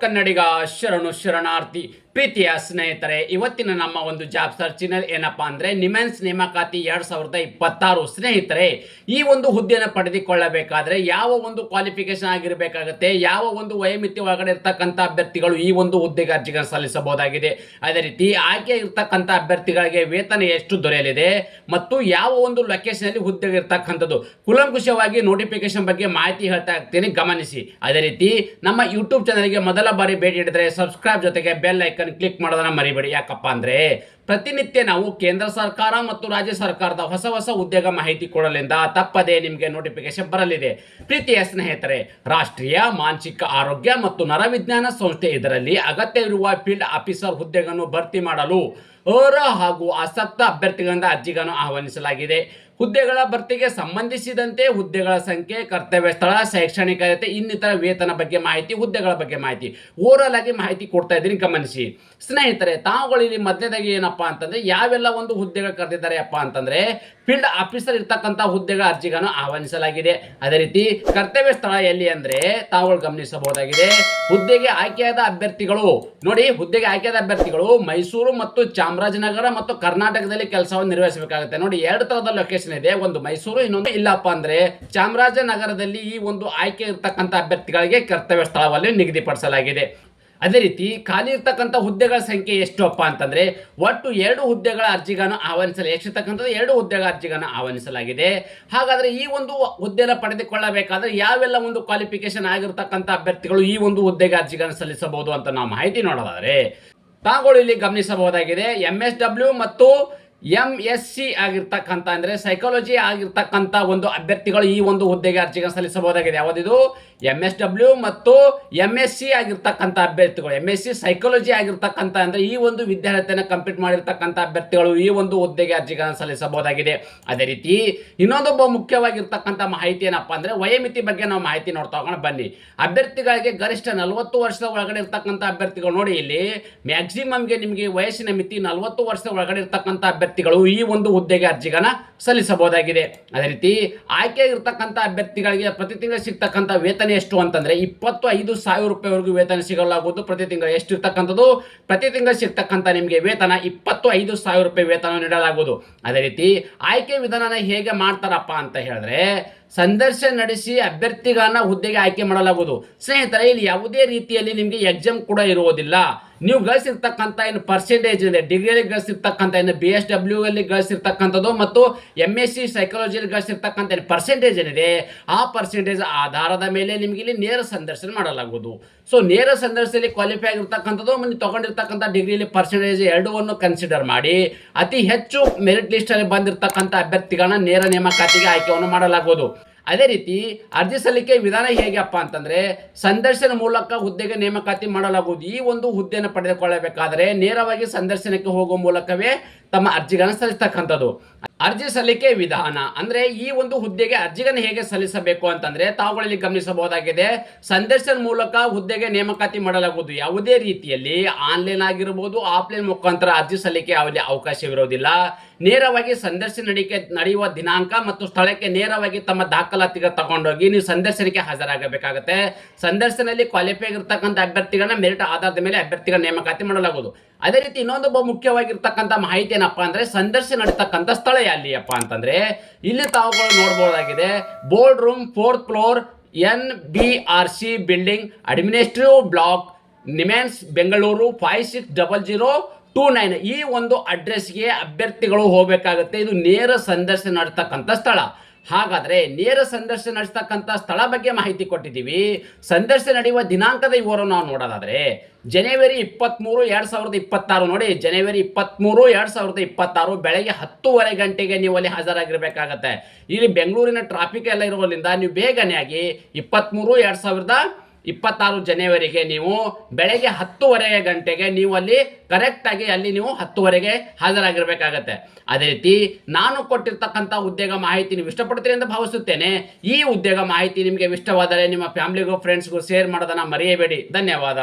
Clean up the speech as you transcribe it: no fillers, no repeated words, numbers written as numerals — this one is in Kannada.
ಕನ್ನಡಿಗ ಶರಣು ಶರಣಾರ್ಥಿ. ಪ್ರೀತಿಯ ಸ್ನೇಹಿತರೆ, ಇವತ್ತಿನ ನಮ್ಮ ಒಂದು ಜಾಬ್ ಸರ್ಚಿನಲ್ಲಿ ಏನಪ್ಪಾ ಅಂದ್ರೆ ನಿಮೆನ್ಸ್ ನೇಮಕಾತಿ 2026. ಸ್ನೇಹಿತರೆ, ಈ ಒಂದು ಹುದ್ದೆಯನ್ನು ಪಡೆದುಕೊಳ್ಳಬೇಕಾದ್ರೆ ಯಾವ ಒಂದು ಕ್ವಾಲಿಫಿಕೇಶನ್ ಆಗಿರಬೇಕಾಗುತ್ತೆ, ಯಾವ ಒಂದು ವಯೋಮಿತಿ ಒಳಗಡೆ ಇರ್ತಕ್ಕಂಥ ಅಭ್ಯರ್ಥಿಗಳು ಈ ಒಂದು ಹುದ್ದೆಗೆ ಅರ್ಜಿಗಳನ್ನು ಸಲ್ಲಿಸಬಹುದಾಗಿದೆ, ಅದೇ ರೀತಿ ಆಯ್ಕೆ ಇರ್ತಕ್ಕಂಥ ಅಭ್ಯರ್ಥಿಗಳಿಗೆ ವೇತನ ಎಷ್ಟು ದೊರೆಯಲಿದೆ ಮತ್ತು ಯಾವ ಒಂದು ಲೊಕೇಶನ್ ಅಲ್ಲಿ ಹುದ್ದೆಗೆ ಇರ್ತಕ್ಕಂಥದ್ದು ಕೂಲಂಕುಷವಾಗಿ ನೋಟಿಫಿಕೇಶನ್ ಬಗ್ಗೆ ಮಾಹಿತಿ ಹೇಳ್ತಾ ಇರ್ತೀನಿ, ಗಮನಿಸಿ. ಅದೇ ರೀತಿ ನಮ್ಮ ಯೂಟ್ಯೂಬ್ ಚಾನಲ್ಗೆ ಮೊದಲ ಬಾರಿ ಭೇಟಿ ನೀಡಿದರೆ ಸಬ್ಸ್ಕ್ರೈಬ್ ಜೊತೆಗೆ ಬೆಲ್ ಐಕನ್ ಕ್ಲಿಕ್ ಮಾಡೋದನ್ನ ಮರಿಬೇಡಿ. ಯಾಕಪ್ಪ ಅಂದ್ರೆ ಪ್ರತಿನಿತ್ಯ ನಾವು ಕೇಂದ್ರ ಸರ್ಕಾರ ಮತ್ತು ರಾಜ್ಯ ಸರ್ಕಾರದ ಹೊಸ ಹೊಸ ಉದ್ಯೋಗ ಮಾಹಿತಿ ಕೊಡಲಿಂದ ತಪ್ಪದೇ ನಿಮಗೆ ನೋಟಿಫಿಕೇಶನ್ ಬರಲಿದೆ. ಪ್ರೀತಿಯ ಸ್ನೇಹಿತರೆ, ರಾಷ್ಟ್ರೀಯ ಮಾನಸಿಕ ಆರೋಗ್ಯ ಮತ್ತು ನರವಿಜ್ಞಾನ ಸಂಸ್ಥೆ ಇದರಲ್ಲಿ ಅಗತ್ಯವಿರುವ ಫೀಲ್ಡ್ ಆಫೀಸರ್ ಹುದ್ದೆಗಳನ್ನು ಭರ್ತಿ ಮಾಡಲು ಅರ್ಹ ಹಾಗೂ ಆಸಕ್ತ ಅಭ್ಯರ್ಥಿಗಳಿಂದ ಅರ್ಜಿಗಳನ್ನು ಆಹ್ವಾನಿಸಲಾಗಿದೆ. ಹುದ್ದೆಗಳ ಭರ್ತಿಗೆ ಸಂಬಂಧಿಸಿದಂತೆ ಹುದ್ದೆಗಳ ಸಂಖ್ಯೆ, ಕರ್ತವ್ಯ ಸ್ಥಳ, ಶೈಕ್ಷಣಿಕತೆ, ಇನ್ನಿತರ ವೇತನ ಬಗ್ಗೆ ಮಾಹಿತಿ, ಹುದ್ದೆಗಳ ಬಗ್ಗೆ ಮಾಹಿತಿ ಓವರಾಲ್ ಆಗಿ ಮಾಹಿತಿ ಕೊಡ್ತಾ ಇದ್ದೀನಿ, ಗಮನಿಸಿ. ಸ್ನೇಹಿತರೆ, ತಾವುಗಳು ಇಲ್ಲಿ ಮೊದಲನೇದಾಗಿ ಏನಪ್ಪಾ ಅಂತಂದ್ರೆ ಯಾವೆಲ್ಲ ಒಂದು ಹುದ್ದೆಗಳು ಕರೆದಿದ್ದಾರೆ ಅಪ್ಪ ಅಂತಂದ್ರೆ ಫೀಲ್ಡ್ ಆಫೀಸರ್ ಇರ್ತಕ್ಕಂಥ ಹುದ್ದೆಗಳ ಅರ್ಜಿಗಳನ್ನು ಆಹ್ವಾನಿಸಲಾಗಿದೆ. ಅದೇ ರೀತಿ ಕರ್ತವ್ಯ ಸ್ಥಳ ಎಲ್ಲಿ ಅಂದ್ರೆ ತಾವುಗಳು ಗಮನಿಸಬಹುದಾಗಿದೆ. ಹುದ್ದೆಗೆ ಆಯ್ಕೆಯಾದ ಅಭ್ಯರ್ಥಿಗಳು ನೋಡಿ, ಹುದ್ದೆಗೆ ಆಯ್ಕೆಯಾದ ಅಭ್ಯರ್ಥಿಗಳು ಮೈಸೂರು ಮತ್ತು ಚಾಮರಾಜನಗರ ಮತ್ತು ಕರ್ನಾಟಕದಲ್ಲಿ ಕೆಲಸವನ್ನು ನಿರ್ವಹಿಸಬೇಕಾಗುತ್ತೆ. ನೋಡಿ, ಎರಡು ತರಹದ ಲೊಕೇಶನ್ ಇದೆ, ಒಂದು ಮೈಸೂರು, ಇನ್ನೊಂದು ಇಲ್ಲಪ್ಪ ಅಂದ್ರೆ ಚಾಮರಾಜನಗರದಲ್ಲಿ ಈ ಒಂದು ಆಯ್ಕೆ ಇರ್ತಕ್ಕಂಥ ಅಭ್ಯರ್ಥಿಗಳಿಗೆ ಕರ್ತವ್ಯ ಸ್ಥಳವನ್ನು ನಿಗದಿಪಡಿಸಲಾಗಿದೆ. ಅದೇ ರೀತಿ ಖಾಲಿ ಇರ್ತಕ್ಕಂಥ ಹುದ್ದೆಗಳ ಸಂಖ್ಯೆ ಎಷ್ಟು ಅಪ್ಪ ಅಂತಂದ್ರೆ ಒಟ್ಟು 2 ಹುದ್ದೆಗಳ ಅರ್ಜಿಗಳನ್ನು ಎಷ್ಟಿರ್ತಕ್ಕಂಥದ್ದು 2 ಹುದ್ದೆಗಳ ಅರ್ಜಿಗಳನ್ನು ಆಹ್ವಾನಿಸಲಾಗಿದೆ. ಹಾಗಾದ್ರೆ ಈ ಒಂದು ಹುದ್ದೆಯನ್ನು ಪಡೆದುಕೊಳ್ಳಬೇಕಾದ್ರೆ ಯಾವೆಲ್ಲ ಒಂದು ಕ್ವಾಲಿಫಿಕೇಶನ್ ಆಗಿರ್ತಕ್ಕಂಥ ಅಭ್ಯರ್ಥಿಗಳು ಈ ಒಂದು ಹುದ್ದೆಗೆ ಅರ್ಜಿಗಳನ್ನು ಸಲ್ಲಿಸಬಹುದು ಅಂತ ನಾವು ಮಾಹಿತಿ ನೋಡೋದಾದ್ರೆ ತಾವುಗಳು ಇಲ್ಲಿ ಗಮನಿಸಬಹುದಾಗಿದೆ. MSW ಮತ್ತು MSc ಆಗಿರ್ತಕ್ಕಂಥ ಅಂದ್ರೆ ಸೈಕಾಲಜಿ ಆಗಿರ್ತಕ್ಕಂಥ ಒಂದು ಅಭ್ಯರ್ಥಿಗಳು ಈ ಒಂದು ಹುದ್ದೆಗೆ ಅರ್ಜಿಗಳನ್ನು ಸಲ್ಲಿಸಬಹುದಾಗಿದೆ. ಯಾವುದಿದು MSW ಮತ್ತು MSc ಆಗಿರ್ತಕ್ಕಂಥ ಅಭ್ಯರ್ಥಿಗಳು, MSc ಸೈಕಾಲಜಿ ಆಗಿರ್ತಕ್ಕಂಥ ಅಂದ್ರೆ ಈ ಒಂದು ವಿದ್ಯಾರ್ಥಿಯನ್ನು ಕಂಪ್ಲೀಟ್ ಮಾಡಿರ್ತಕ್ಕಂಥ ಅಭ್ಯರ್ಥಿಗಳು ಈ ಒಂದು ಹುದ್ದೆಗೆ ಅರ್ಜಿಗಳನ್ನು ಸಲ್ಲಿಸಬಹುದಾಗಿದೆ. ಅದೇ ರೀತಿ ಇನ್ನೊಂದೊಬ್ಬ ಮುಖ್ಯವಾಗಿರ್ತಕ್ಕಂಥ ಮಾಹಿತಿ ಏನಪ್ಪಾ ಅಂದ್ರೆ ವಯೋಮಿತಿ ಬಗ್ಗೆ ನಾವು ಮಾಹಿತಿ ನೋಡ್ತಾ ಹೋಗೋಣ ಬನ್ನಿ. ಅಭ್ಯರ್ಥಿಗಳಿಗೆ ಗರಿಷ್ಠ 40 ವರ್ಷದ ಒಳಗಡೆ ಇರ್ತಕ್ಕಂಥ ಅಭ್ಯರ್ಥಿಗಳು ನೋಡಿ, ಇಲ್ಲಿ ಮ್ಯಾಕ್ಸಿಮಮ್ಗೆ ನಿಮಗೆ ವಯಸ್ಸಿನ ಮಿತಿ 40 ವರ್ಷದ ಒಳಗಡೆ ಇರ್ತಕ್ಕಂಥ ಅಭ್ಯರ್ಥಿಗಳು ಈ ಒಂದು ಹುದ್ದೆಗೆ ಅರ್ಜಿಗಳನ್ನ ಸಲ್ಲಿಸಬಹುದಾಗಿದೆ. ಅದೇ ರೀತಿ ಆಯ್ಕೆ ಇರ್ತಕ್ಕಂಥ ಅಭ್ಯರ್ಥಿಗಳಿಗೆ ಪ್ರತಿ ತಿಂಗಳು ಸಿಗ್ತಕ್ಕಂಥ ವೇತನ ಎಷ್ಟು ಅಂತಂದ್ರೆ 25,000 ರೂಪಾಯಿವರೆಗೂ ವೇತನ ಸಿಗಲಾಗುವುದು. ಪ್ರತಿ ತಿಂಗಳು ಎಷ್ಟು ಇರ್ತಕ್ಕಂಥದ್ದು, ಪ್ರತಿ ತಿಂಗಳು ಸಿಗ್ತಕ್ಕಂಥ ನಿಮಗೆ ವೇತನ 25,000 ರೂಪಾಯಿ ವೇತನ ನೀಡಲಾಗುವುದು. ಅದೇ ರೀತಿ ಆಯ್ಕೆ ವಿಧಾನ ಹೇಗೆ ಮಾಡ್ತಾರಪ್ಪ ಅಂತ ಹೇಳಿದ್ರೆ ಸಂದರ್ಶನ ನಡೆಸಿ ಅಭ್ಯರ್ಥಿಗಳನ್ನ ಹುದ್ದೆಗೆ ಆಯ್ಕೆ ಮಾಡಲಾಗುವುದು. ಸ್ನೇಹಿತರೆ, ಇಲ್ಲಿ ಯಾವುದೇ ರೀತಿಯಲ್ಲಿ ನಿಮಗೆ ಎಕ್ಸಾಮ್ ಕೂಡ ಇರುವುದಿಲ್ಲ. ನೀವು ಗಳಿಸಿರ್ತಕ್ಕಂಥ ಏನು ಪರ್ಸೆಂಟೇಜ್ ಇದೆ, ಡಿಗ್ರಿಯಲ್ಲಿ ಗಳಿಸಿರ್ತಕ್ಕಂಥ ಏನು BSW ಅಲ್ಲಿ ಗಳಿಸಿರ್ತಕ್ಕಂಥದ್ದು ಮತ್ತು MSc ಸೈಕಾಲಜಿಯಲ್ಲಿ ಗಳಿಸಿರ್ತಕ್ಕಂಥ ಏನು ಪರ್ಸೆಂಟೇಜ್ ಏನಿದೆ ಆ ಪರ್ಸೆಂಟೇಜ್ ಆಧಾರದ ಮೇಲೆ ನಿಮಗೆ ಇಲ್ಲಿ ನೇರ ಸಂದರ್ಶನ ಮಾಡಲಾಗುವುದು. ಸೊ ನೇರ ಸಂದರ್ಶನದಲ್ಲಿ ಕ್ವಾಲಿಫೈ ಆಗಿರ್ತಕ್ಕಂಥದ್ದು ನೀವು ತಗೊಂಡಿರ್ತಕ್ಕಂಥ ಡಿಗ್ರಿಯಲ್ಲಿ ಪರ್ಸೆಂಟೇಜ್ ಎರಡವನ್ನು ಕನ್ಸಿಡರ್ ಮಾಡಿ ಅತಿ ಹೆಚ್ಚು ಮೆರಿಟ್ ಲಿಸ್ಟ್ ಅಲ್ಲಿ ಬಂದಿರತಕ್ಕಂಥ ಅಭ್ಯರ್ಥಿಗಳನ್ನ ನೇರ ನೇಮಕಾತಿಗೆ ಆಯ್ಕೆಯನ್ನು ಮಾಡಲಾಗುವುದು. ಅದೇ ರೀತಿ ಅರ್ಜಿ ಸಲ್ಲಿಕೆ ವಿಧಾನ ಹೇಗಪ್ಪ ಅಂತಂದ್ರೆ ಸಂದರ್ಶನ ಮೂಲಕ ಹುದ್ದೆಗೆ ನೇಮಕಾತಿ ಮಾಡಲಾಗುವುದು. ಈ ಒಂದು ಹುದ್ದೆಯನ್ನು ಪಡೆದುಕೊಳ್ಳಬೇಕಾದರೆ ನೇರವಾಗಿ ಸಂದರ್ಶನಕ್ಕೆ ಹೋಗುವ ಮೂಲಕವೇ ತಮ್ಮ ಅರ್ಜಿಗಳನ್ನು ಸಲ್ಲಿಸತಕ್ಕಂಥದ್ದು. ಅರ್ಜಿ ಸಲ್ಲಿಕೆ ವಿಧಾನ ಅಂದ್ರೆ ಈ ಒಂದು ಹುದ್ದೆಗೆ ಅರ್ಜಿಗಳನ್ನು ಹೇಗೆ ಸಲ್ಲಿಸಬೇಕು ಅಂತಂದ್ರೆ ತಾವುಗಳಲ್ಲಿ ಗಮನಿಸಬಹುದಾಗಿದೆ. ಸಂದರ್ಶನ ಮೂಲಕ ಹುದ್ದೆಗೆ ನೇಮಕಾತಿ ಮಾಡಲಾಗುವುದು. ಯಾವುದೇ ರೀತಿಯಲ್ಲಿ ಆನ್ಲೈನ್ ಆಗಿರಬಹುದು, ಆಫ್ಲೈನ್ ಮುಖಾಂತರ ಅರ್ಜಿ ಸಲ್ಲಿಕೆ ಯಾವುದೇ ಅವಕಾಶವಿರುವುದಿಲ್ಲ. ನೇರವಾಗಿ ಸಂದರ್ಶನ ನಡೆಯುವ ದಿನಾಂಕ ಮತ್ತು ಸ್ಥಳಕ್ಕೆ ನೇರವಾಗಿ ತಮ್ಮ ದಾಖಲಾತಿಗೆ ತಗೊಂಡೋಗಿ ನೀವು ಸಂದರ್ಶನಕ್ಕೆ ಹಾಜರಾಗಬೇಕಾಗುತ್ತೆ. ಸಂದರ್ಶನದಲ್ಲಿ ಕ್ವಾಲಿಫೈ ಆಗಿರ್ತಕ್ಕಂಥ ಅಭ್ಯರ್ಥಿಗಳನ್ನ ಮೆರಿಟ್ ಆಧಾರದ ಮೇಲೆ ಅಭ್ಯರ್ಥಿಗಳ ನೇಮಕಾತಿ ಮಾಡಲಾಗುವುದು. ಅದೇ ರೀತಿ ಇನ್ನೊಂದು ಮುಖ್ಯವಾಗಿರ್ತಕ್ಕಂಥ ಮಾಹಿತಿ ಏನಪ್ಪಾ ಅಂದ್ರೆ ಸಂದರ್ಶನ ನಡೀತಕ್ಕಂಥ ಸ್ಥಳ ಎಲ್ಲಿಯಪ್ಪ ಅಂತಂದ್ರೆ ಇಲ್ಲಿ ತಾವುಗಳು ನೋಡಬಹುದಾಗಿದೆ. Board room 4th floor NBRC building, administrative block, NIMHANS, Bengaluru 560029 ಈ ಒಂದು ಅಡ್ರೆಸ್ಗೆ ಅಭ್ಯರ್ಥಿಗಳು ಹೋಗಬೇಕಾಗುತ್ತೆ. ಇದು ನೇರ ಸಂದರ್ಶನ ನಡೆಸ್ತಕ್ಕಂಥ ಸ್ಥಳ. ಹಾಗಾದ್ರೆ ನೇರ ಸಂದರ್ಶನ ನಡೆಸ್ತಕ್ಕಂಥ ಸ್ಥಳ ಬಗ್ಗೆ ಮಾಹಿತಿ ಕೊಟ್ಟಿದ್ದೀವಿ. ಸಂದರ್ಶನ ನಡೆಯುವ ದಿನಾಂಕದ ವಿವರವನ್ನು ನಾವು ನೋಡೋದಾದ್ರೆ ಜನವರಿ 23, 2026 ನೋಡಿ, ಜನವರಿ 23, 2026 ಬೆಳಗ್ಗೆ 10:30 ಗಂಟೆಗೆ ನೀವು ಅಲ್ಲಿ ಹಾಜರಾಗಿರ್ಬೇಕಾಗತ್ತೆ. ಇಲ್ಲಿ ಬೆಂಗಳೂರಿನ ಟ್ರಾಫಿಕ್ ಎಲ್ಲ ಇರೋದ್ರಿಂದ ನೀವು ಬೇಗನೆ ಆಗಿ 23, 2026 ಜನವರಿಗೆ ನೀವು ಬೆಳಗ್ಗೆ 10:30 ಗಂಟೆಗೆ ನೀವು ಅಲ್ಲಿ ಕರೆಕ್ಟ್ ಆಗಿ ಅಲ್ಲಿ ನೀವು 10:30ಗೆ ಹಾಜರಾಗಿರ್ಬೇಕಾಗತ್ತೆ. ಅದೇ ರೀತಿ ನಾನು ಕೊಟ್ಟಿರ್ತಕ್ಕಂಥ ಉದ್ಯೋಗ ಮಾಹಿತಿ ನೀವು ಇಷ್ಟಪಡ್ತೀರಿ ಅಂತ ಭಾವಿಸುತ್ತೇನೆ. ಈ ಉದ್ಯೋಗ ಮಾಹಿತಿ ನಿಮಗೆ ಇಷ್ಟವಾದರೆ ನಿಮ್ಮ ಫ್ಯಾಮಿಲಿಗೂ ಫ್ರೆಂಡ್ಸ್ಗೂ ಶೇರ್ ಮಾಡೋದನ್ನ ಮರೆಯಬೇಡಿ. ಧನ್ಯವಾದ.